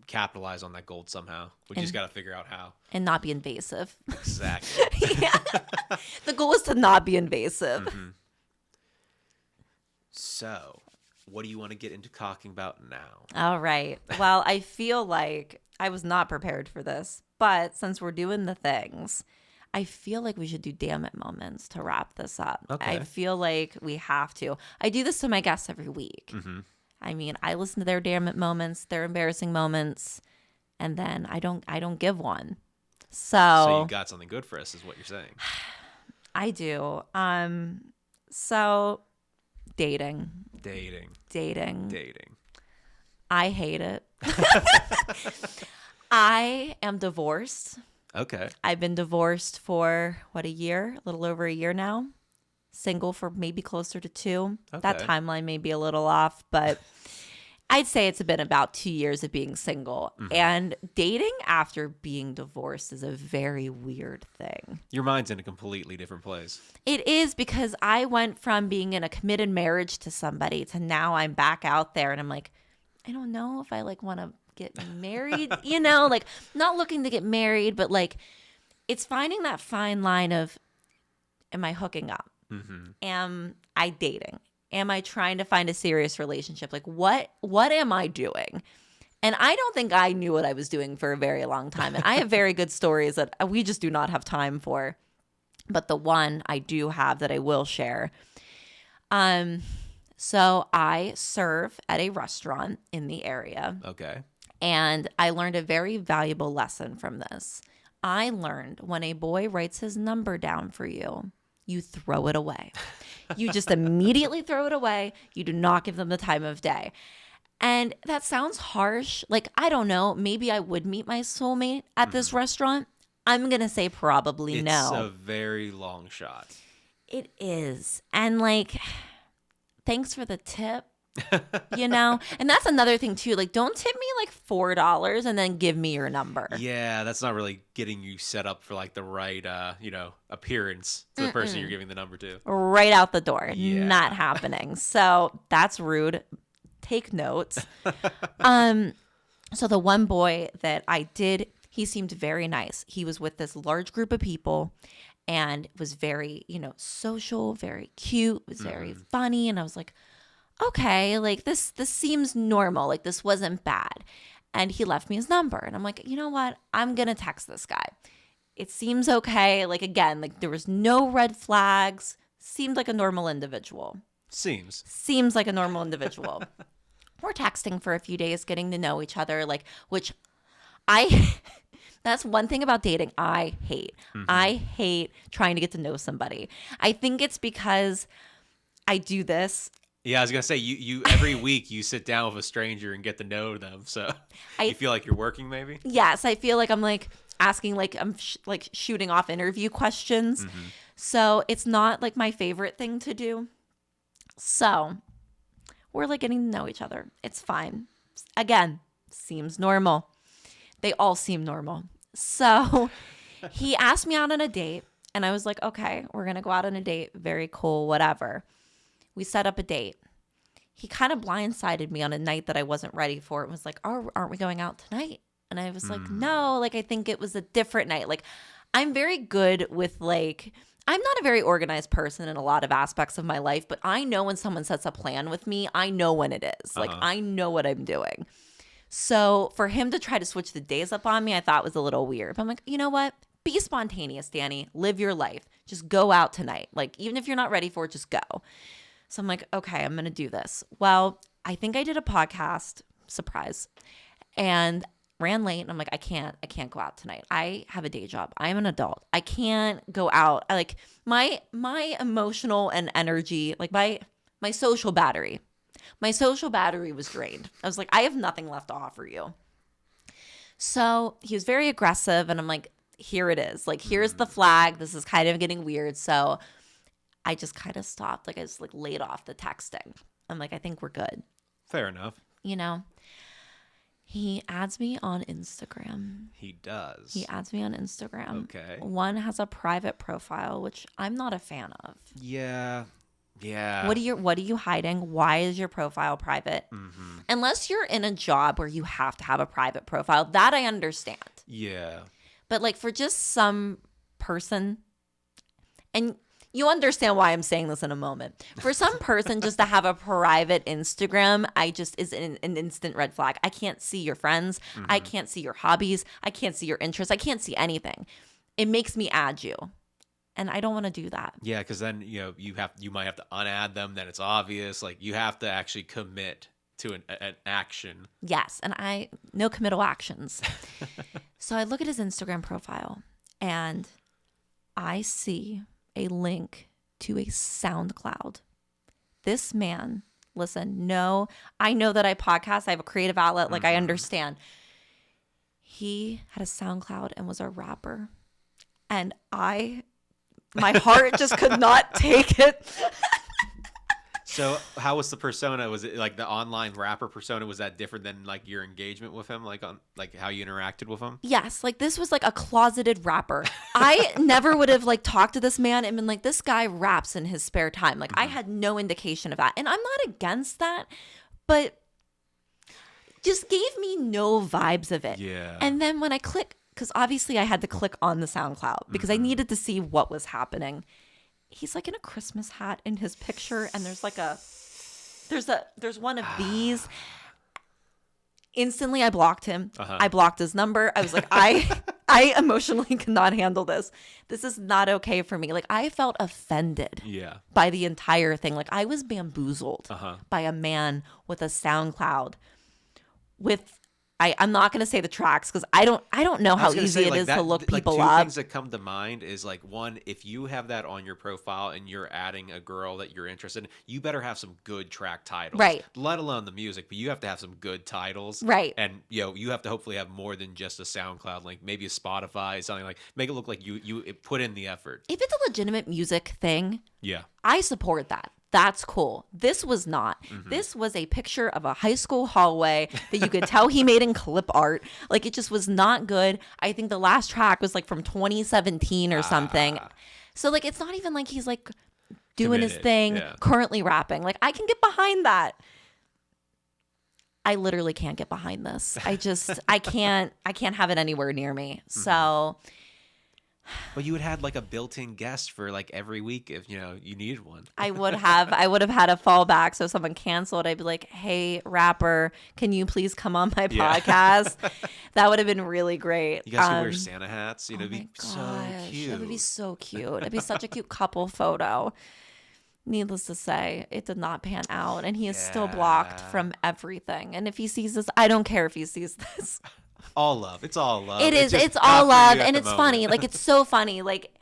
capitalize on that gold somehow. We just got to figure out how. And not be invasive. Exactly. Yeah. The goal is to not be invasive. So, what do you want to get into talking about now? All right. Well, I feel like I was not prepared for this, but since we're doing the things, I feel like we should do Dammit moments to wrap this up. Okay. I feel like we have to. I do this to my guests every week. I mean, I listen to their Dammit moments, their embarrassing moments, and then I don't give one. So you got something good for us, is what you're saying. I do. So dating. I hate it. I am divorced. Okay. I've been divorced for, a year? A little over a year now. Single for maybe closer to 2. That Okay. timeline may be a little off, but I'd say it's been about 2 years of being single. And dating after being divorced is a very weird thing. Your mind's in a completely different place. It is, because I went from being in a committed marriage to somebody to now I'm back out there and I'm like, I don't know if I want to get married, not looking to get married, but it's finding that fine line of, am I hooking up? Am I dating? Am I trying to find a serious relationship? What am I doing? And I don't think I knew what I was doing for a very long time. And I have very good stories that we just do not have time for. But the one I do have that I will share. So I serve at a restaurant in the area. Okay. And I learned a very valuable lesson from this. I learned when a boy writes his number down for you, you throw it away. You just immediately throw it away. You do not give them the time of day. And that sounds harsh. I don't know. Maybe I would meet my soulmate at this restaurant. I'm going to say probably no. It's a very long shot. It is. And thanks for the tip. And that's another thing too. Don't tip me $4 and then give me your number. Yeah, that's not really getting you set up for the right, appearance to the person you're giving the number to. Right out the door. Yeah. Not happening. So that's rude. Take notes. So the one boy that I did, he seemed very nice. He was with this large group of people and was very, social, very cute, was very funny. And I was like, okay, this seems normal. This wasn't bad. And he left me his number. And I'm like, you know what? I'm going to text this guy. It seems okay. Again, there was no red flags. Seemed like a normal individual. Seems like a normal individual. We're texting for a few days, getting to know each other, which that's one thing about dating I hate. I hate trying to get to know somebody. I think it's because I do this. Yeah, I was gonna say you every week you sit down with a stranger and get to know them. So you feel like you're working, maybe? Yes, I feel like I'm asking I'm shooting off interview questions. So it's not my favorite thing to do. So we're getting to know each other. It's fine. Again, seems normal. They all seem normal. So he asked me out on a date, and I was like, okay, we're gonna go out on a date. Very cool, whatever. We set up a date. He kind of blindsided me on a night that I wasn't ready for. It was like, oh, aren't we going out tonight? And I was like, no, I think it was a different night. I'm very good with I'm not a very organized person in a lot of aspects of my life, but I know when someone sets a plan with me, I know when it is. I know what I'm doing. So for him to try to switch the days up on me, I thought was a little weird. But I'm like, you know what? Be spontaneous, Danii. Live your life. Just go out tonight. Even if you're not ready for it, just go. So I'm like, okay, I'm going to do this. Well, I think I did a podcast, surprise, and ran late. And I'm like, I can't go out tonight. I have a day job. I'm an adult. I can't go out. My emotional and energy, my social battery was drained. I was like, I have nothing left to offer you. So he was very aggressive. And I'm like, here it is. Here's the flag. This is kind of getting weird. So I just kind of stopped. I just laid off the texting. I'm like, I think we're good. Fair enough. He adds me on Instagram. He does. He adds me on Instagram. Okay. One has a private profile, which I'm not a fan of. Yeah. What are you hiding? Why is your profile private? Unless you're in a job where you have to have a private profile, that I understand. Yeah. But for just some person, and you understand why I'm saying this in a moment. For some person just to have a private Instagram, is an instant red flag. I can't see your friends. I can't see your hobbies. I can't see your interests. I can't see anything. It makes me add you. And I don't want to do that. Yeah, because then you might have to unadd them. Then it's obvious. You have to actually commit to an action. Yes, and no committal actions. So I look at his Instagram profile, and I see a link to a SoundCloud. This man, listen, no, I know that I podcast. I have a creative outlet. I understand. He had a SoundCloud and was a rapper. And my heart just could not take it. So how was the persona? Was it like the online rapper persona? Was that different than like your engagement with him? Like on like how you interacted with him? Yes, like this was like a closeted rapper. I never would have like talked to this man and been like, this guy raps in his spare time. Like I had no indication of that. And I'm not against that, but just gave me no vibes of it. Yeah. And then when I click, because obviously I had to click on the SoundCloud because I needed to see what was happening. He's like in a Christmas hat in his picture, and there's one of these. Instantly, I blocked him. I blocked his number. I was like, I emotionally cannot handle this. This is not okay for me. Like I felt offended by the entire thing. Like I was bamboozled by a man with a SoundCloud with. I'm not going to say the tracks because I don't know how easy it is to look people like up. Two things that come to mind is like one, if you have that on your profile and you're adding a girl that you're interested in, you better have some good track titles, right? Let alone the music, but you have to have some good titles, right? And you have to hopefully have more than just a SoundCloud link, maybe a Spotify, something like make it look like you put in the effort. If it's a legitimate music thing, yeah, I support that. That's cool. This was not. This was a picture of a high school hallway that you could tell he made in clip art. Like it just was not good. I think the last track was like from 2017 or something. So like it's not even like he's like doing his thing, currently rapping. Like I can get behind that. I literally can't get behind this. I can't have it anywhere near me. So but you would have had like a built-in guest for like every week if you needed one. I would have had a fallback. So if someone canceled, I'd be like, "Hey, rapper, can you please come on my podcast?" That would have been really great. You guys could wear Santa hats. It'd be so cute. That would be so cute. It'd be such a cute couple photo. Needless to say, it did not pan out, and he is still blocked from everything. And if he sees this, I don't care if he sees this. All love. It's all love. It is. It's all love. And it's funny. Like, it's so funny. Like,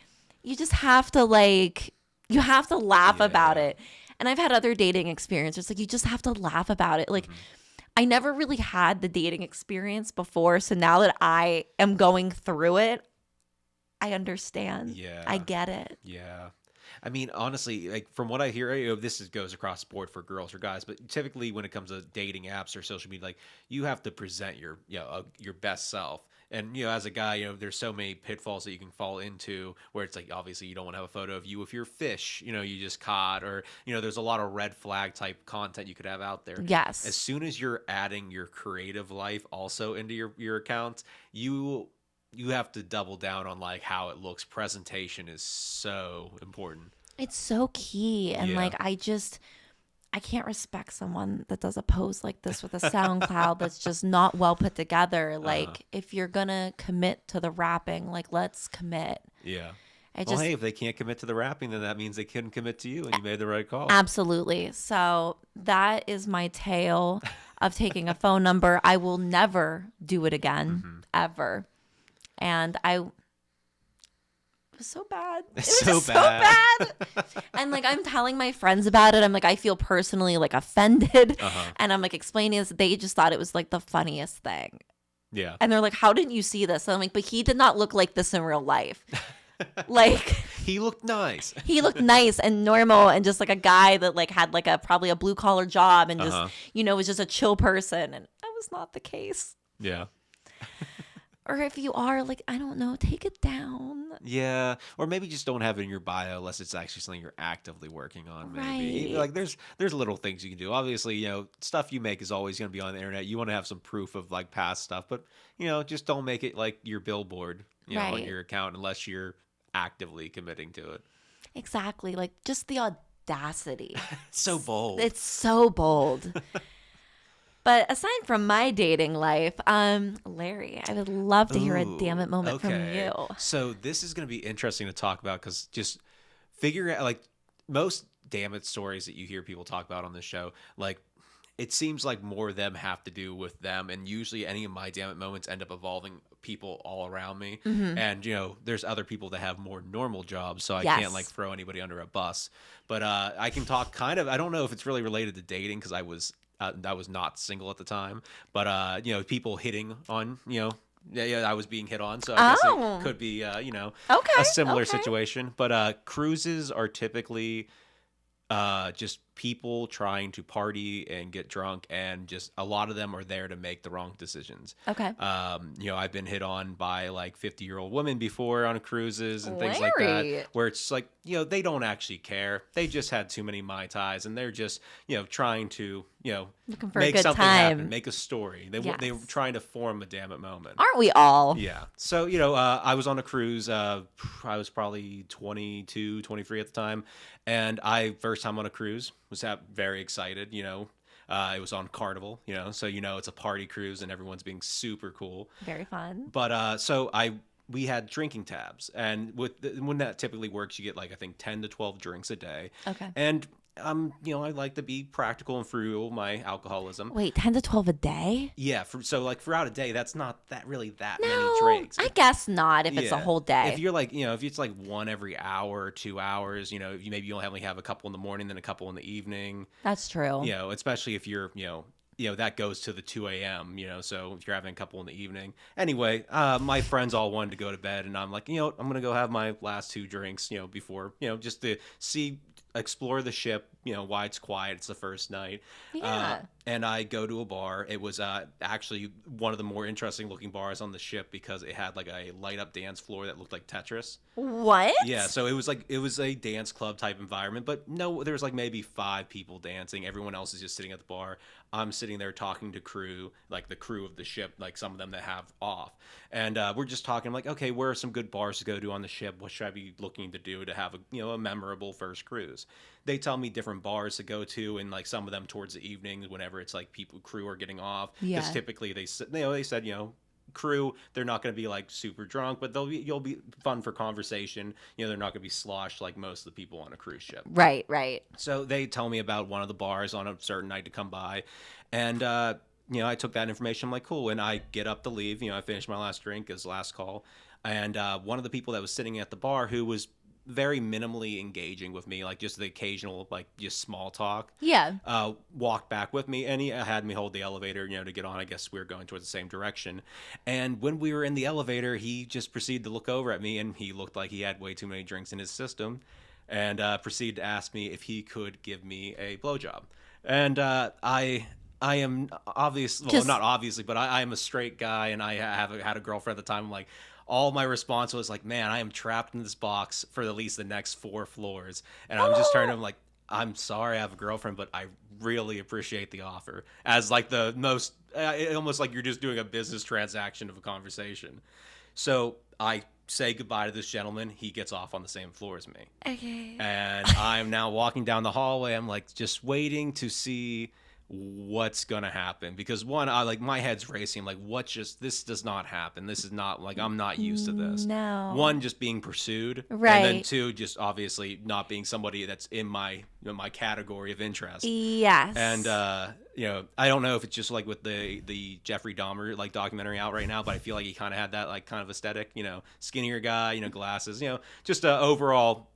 you just have to, like, you have to laugh about it. And I've had other dating experiences. Like, you just have to laugh about it. Like, I never really had the dating experience before. So now that I am going through it, I understand. Yeah. I get it. Yeah. I mean, honestly, like from what I hear, this goes across the board for girls or guys, but typically when it comes to dating apps or social media, like you have to present your best self. And as a guy, there's so many pitfalls that you can fall into where it's like obviously you don't want to have a photo of you if you're fish, you just caught, or there's a lot of red flag type content you could have out there. Yes. As soon as you're adding your creative life also into your account, you have to double down on like how it looks. Presentation is so important. It's so key. And like, I can't respect someone that does a post like this with a SoundCloud that's just not well put together. Like if you're going to commit to the rapping, like let's commit. Yeah. Hey, if they can't commit to the rapping, then that means they couldn't commit to you and you made the right call. Absolutely. So that is my tale of taking a phone number. I will never do it again, ever. And it was so bad. It was so so bad. And like, I'm telling my friends about it. I'm like, I feel personally like offended. And I'm like explaining this. They just thought it was like the funniest thing. Yeah. And they're like, how didn't you see this? And I'm like, but he did not look like this in real life. Like he looked nice. He looked nice and normal and just like a guy that like had like probably a blue collar job and just, was just a chill person. And that was not the case. Yeah. Or if you are, like, I don't know, take it down. Yeah. Or maybe just don't have it in your bio unless it's actually something you're actively working on, maybe. Right. Like, there's little things you can do. Obviously, stuff you make is always going to be on the internet. You want to have some proof of, like, past stuff. But, just don't make it, like, your billboard, on your account unless you're actively committing to it. Exactly. Like, just the audacity. So bold. It's so bold. But aside from my dating life, Larry, I would love to hear a damn it moment from you. So this is going to be interesting to talk about because just figure out, like, most damn it stories that you hear people talk about on this show, like, it seems like more of them have to do with them. And usually any of my damn it moments end up involving people all around me. And, there's other people that have more normal jobs. So I can't, like, throw anybody under a bus. But I can talk kind of, I don't know if it's really related to dating because I was not single at the time, but people hitting on I was being hit on, so I guess Oh. it could be Okay. a similar Okay. situation. But cruises are typically just people trying to party and get drunk, and just a lot of them are there to make the wrong decisions. Okay. I've been hit on by like 50-year-old women before on cruises and things like that, Larry. where it's like, they don't actually care. They just had too many Mai Tais, and they're just, trying to, Looking for a make good something time. happen, make a story. They Yes. were trying to form a Dammit moment. Aren't we all? Yeah. So, I was on a cruise. I was probably 22, 23 at the time. And first time on a cruise, was very excited, it was on Carnival, so, it's a party cruise and everyone's being super cool. Very fun. But we had drinking tabs. And when that typically works, you get like, I think 10 to 12 drinks a day. Okay. And I like to be practical and frugal with my alcoholism. Wait, 10 to 12 a day? Yeah, so like throughout a day, that's not that No, many drinks. I guess not if it's a Yeah. whole day. If you're like, if it's like one every hour or 2 hours, maybe you'll only have a couple in the morning, then a couple in the evening. That's true. Especially if you're, that goes to the 2 a.m., so if you're having a couple in the evening. Anyway, my friends all wanted to go to bed, and I'm like, I'm going to go have my last 2 drinks, before, just to explore the ship, why it's quiet. It's the first night. Yeah. And I go to a bar. It was actually one of the more interesting looking bars on the ship because it had like a light up dance floor that looked like Tetris. What? Yeah, so it was a dance club type environment, but no, there was like maybe 5 people dancing. Everyone else is just sitting at the bar. I'm sitting there talking to crew, like the crew of the ship, like some of them that have off. And we're just talking like, okay, where are some good bars to go to on the ship? What should I be looking to do to have a memorable first cruise? They tell me different bars to go to, and like some of them towards the evenings whenever it's like crew are getting off. Yeah. Because typically they said, crew, they're not going to be like super drunk, but you'll be fun for conversation. They're not going to be sloshed like most of the people on a cruise ship. Right, right. So they tell me about one of the bars on a certain night to come by, and I took that information. I'm like, cool, and I get up to leave. I finished my last drink as last call, and one of the people that was sitting at the bar who was very minimally engaging with me, like just the occasional like just small talk, Yeah. walked back with me, and he had me hold the elevator to get on. I guess we were going towards the same direction, and when we were in the elevator, he just proceeded to look over at me, and he looked like he had way too many drinks in his system, and proceeded to ask me if he could give me a blowjob. And I am obviously, well, not obviously, but I am a straight guy, and I had a girlfriend at the time. I'm like, all my response was like, man, I am trapped in this box for at least the next 4 floors. And I'm just turning to him like, I'm sorry I have a girlfriend, but I really appreciate the offer. As like the most, almost like you're just doing a business transaction of a conversation. So I say goodbye to this gentleman. He gets off on the same floor as me. Okay. And I'm now walking down the hallway. I'm like just waiting to see what's gonna happen, because one, I like my head's racing, like this does not happen. This is not like, I'm not used to this. No. One, just being pursued, Right. and then 2, just obviously not being somebody that's in my my category of interest. Yes. And I don't know if it's just like with the Jeffrey Dahmer like documentary out right now, but I feel like he kind of had that like kind of aesthetic, skinnier guy, glasses, just overall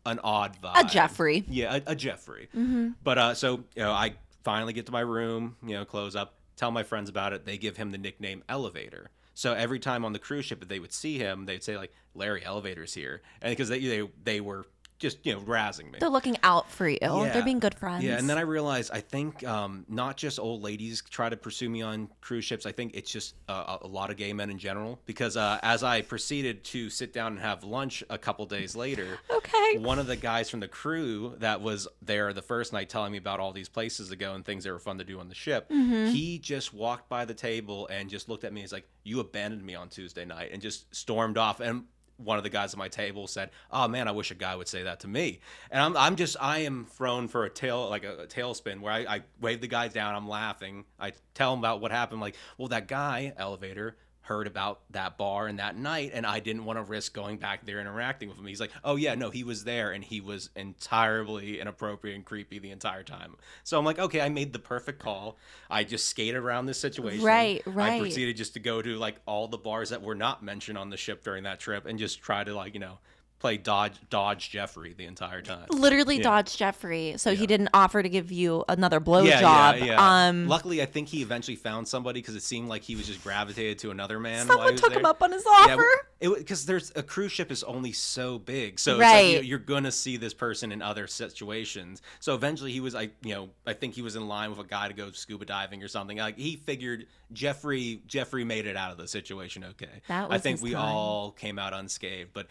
an odd vibe. A Jeffrey. Yeah, a Jeffrey. Mm-hmm. But so I finally get to my room, close up, tell my friends about it. They give him the nickname Elevator. So every time on the cruise ship that they would see him, they'd say like, Larry Elevator's here. And because they were just, razzing me. They're looking out for you. Yeah. They're being good friends. Yeah, and then I realized, I think not just old ladies try to pursue me on cruise ships. I think it's just a lot of gay men in general. Because as I proceeded to sit down and have lunch a couple days later, Okay. one of the guys from the crew that was there the first night telling me about all these places to go and things that were fun to do on the ship, he just walked by the table and just looked at me. He's like, you abandoned me on Tuesday night, and just stormed off. And one of the guys at my table said, oh man, I wish a guy would say that to me. And I am thrown for a tailspin where I wave the guy down. I'm laughing. I tell him about what happened. Like, well, that guy, Elevator, heard about that bar and that night, and I didn't want to risk going back there and interacting with him. He's like, oh yeah, no, he was there, and he was entirely inappropriate and creepy the entire time. So I'm like, okay, I made the perfect call. I just skated around this situation. Right. I proceeded just to go to like all the bars that were not mentioned on the ship during that trip and just try to like, play dodge Jeffrey the entire time. Literally Yeah. dodged Jeffrey, so he Yeah. didn't offer to give you another blowjob. Yeah. Luckily, I think he eventually found somebody because it seemed like he was just gravitated to another man. while he Someone was took there. him up on his offer. Because there's a cruise ship is only so big, so Right. it's like, you're gonna see this person in other situations. So eventually, he was I think he was in line with a guy to go scuba diving or something. Like he figured Jeffrey made it out of the situation okay. That was I think his we time. all came out unscathed, but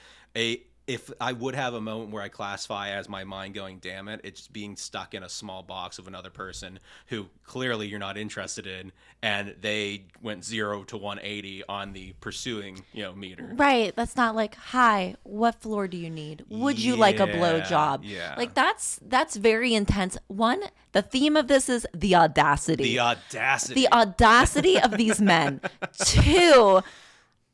if I would have a moment where I classify as my mind going, damn it, it's being stuck in a small box of another person who clearly you're not interested in, and they went 0 to 180 on the pursuing, meter. Right. That's not like, hi, what floor do you need? Would you like a blowjob? Yeah. Like that's very intense. One, the theme of this is the audacity. The audacity. The audacity of these men. Two,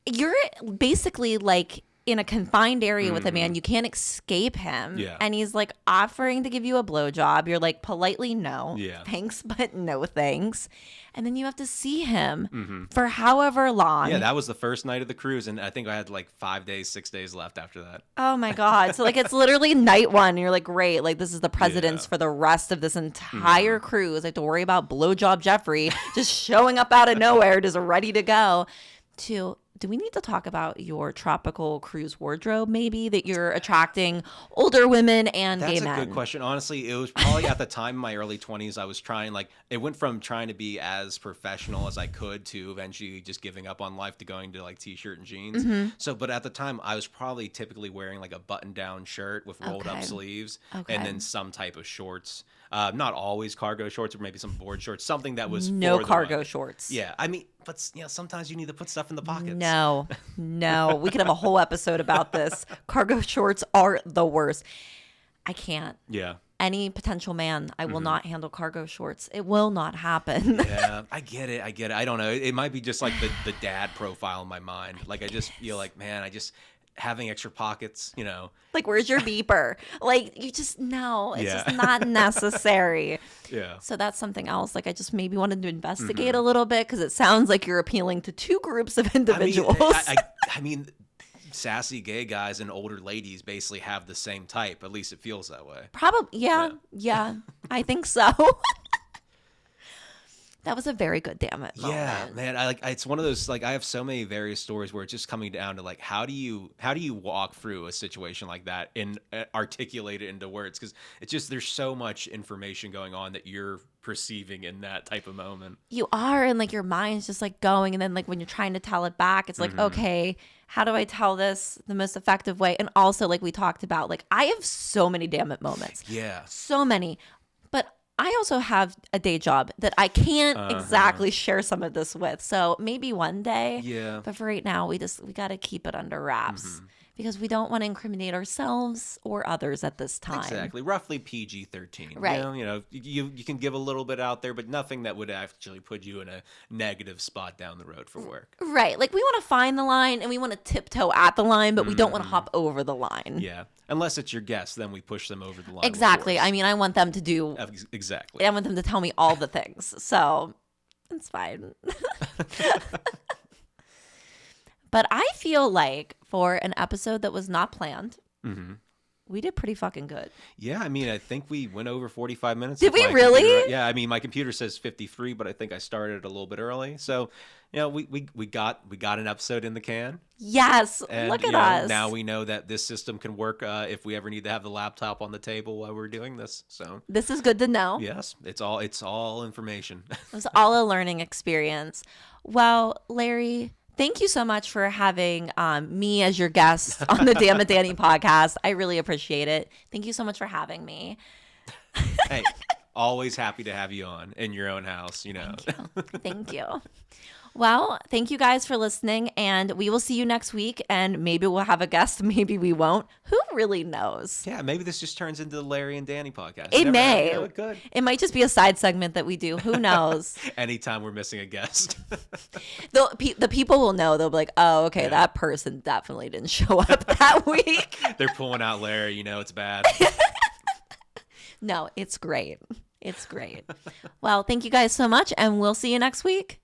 you're basically like in a confined area with a man. You can't escape him. Yeah. And he's like offering to give you a blowjob. You're like politely no. Yeah. Thanks, but no thanks. And then you have to see him for however long. Yeah, that was the first night of the cruise, and I think I had like 6 days left after that. Oh my God. So like it's literally night one. And you're like, great. Like this is the precedence Yeah. for the rest of this entire cruise. I have to worry about blowjob Jeffrey just showing up out of nowhere, just ready to go. Do we need to talk about your tropical cruise wardrobe maybe that you're attracting older women and gay men? That's a good question. Honestly, it was probably at the time in my early 20s, I was trying, it went from trying to be as professional as I could to eventually just giving up on life to going to like t-shirt and jeans. So, but at the time I was probably typically wearing like a button down shirt with rolled up sleeves and then some type of shorts. Not always cargo shorts, or maybe some board shorts, something that was No for the cargo weather. shorts. Yeah, I mean, but sometimes you need to put stuff in the pockets. No. We could have a whole episode about this. Cargo shorts are the worst. I can't. Yeah. Any potential man, I will not handle cargo shorts. It will not happen. Yeah, I get it. I don't know. It might be just like the dad profile in my mind. Like I just feel like, man, having extra pockets, Like, where's your beeper? Like, you just, no, it's Yeah. just not necessary. Yeah. So that's something else. Like, I just maybe wanted to investigate a little bit because it sounds like you're appealing to two groups of individuals. I mean, sassy gay guys and older ladies basically have the same type. At least it feels that way. Probably, yeah, I think so. That was a very good damn it moment. Yeah, man. It's one of those, like, I have so many various stories where it's just coming down to like, how do you walk through a situation like that and articulate it into words? Because it's just, there's so much information going on that you're perceiving in that type of moment. You are, and like your mind's just like going, and then like when you're trying to tell it back, it's like, okay, how do I tell this the most effective way? And also, like we talked about, like I have so many damn it moments. Yeah. So many. But I also have a day job that I can't exactly share some of this with. So maybe one day. Yeah. But for right now, we got to keep it under wraps because we don't want to incriminate ourselves or others at this time. Exactly. Roughly PG-13. Right. You can give a little bit out there, but nothing that would actually put you in a negative spot down the road for work. Right. Like we want to find the line and we want to tiptoe at the line, but we don't want to hop over the line. Yeah. Unless it's your guest, then we push them over the line. Exactly. I mean, I want them to do, Exactly. I want them to tell me all the things. So it's fine. But I feel like for an episode that was not planned, we did pretty fucking good. Yeah, I mean, I think we went over 45 minutes. Did with we my really? computer. Yeah, I mean, my computer says 53, but I think I started a little bit early. So, we got an episode in the can. Yes. And, look at us. Now we know that this system can work if we ever need to have the laptop on the table while we're doing this. So this is good to know. yes, it's all information. It was all a learning experience. Well, Larry, thank you so much for having me as your guest on the Dammit Danii podcast. I really appreciate it. Thank you so much for having me. Hey, always happy to have you on in your own house. Thank you. Well, thank you guys for listening, and we will see you next week, and maybe we'll have a guest, maybe we won't. Who really knows? Yeah, maybe this just turns into the Larry and Danii podcast. It may. It could. It might just be a side segment that we do. Who knows? Anytime we're missing a guest. The people will know. They'll be like, oh, okay, that person definitely didn't show up that week. They're pulling out Larry. It's bad. No, it's great. It's great. Well, thank you guys so much, and we'll see you next week.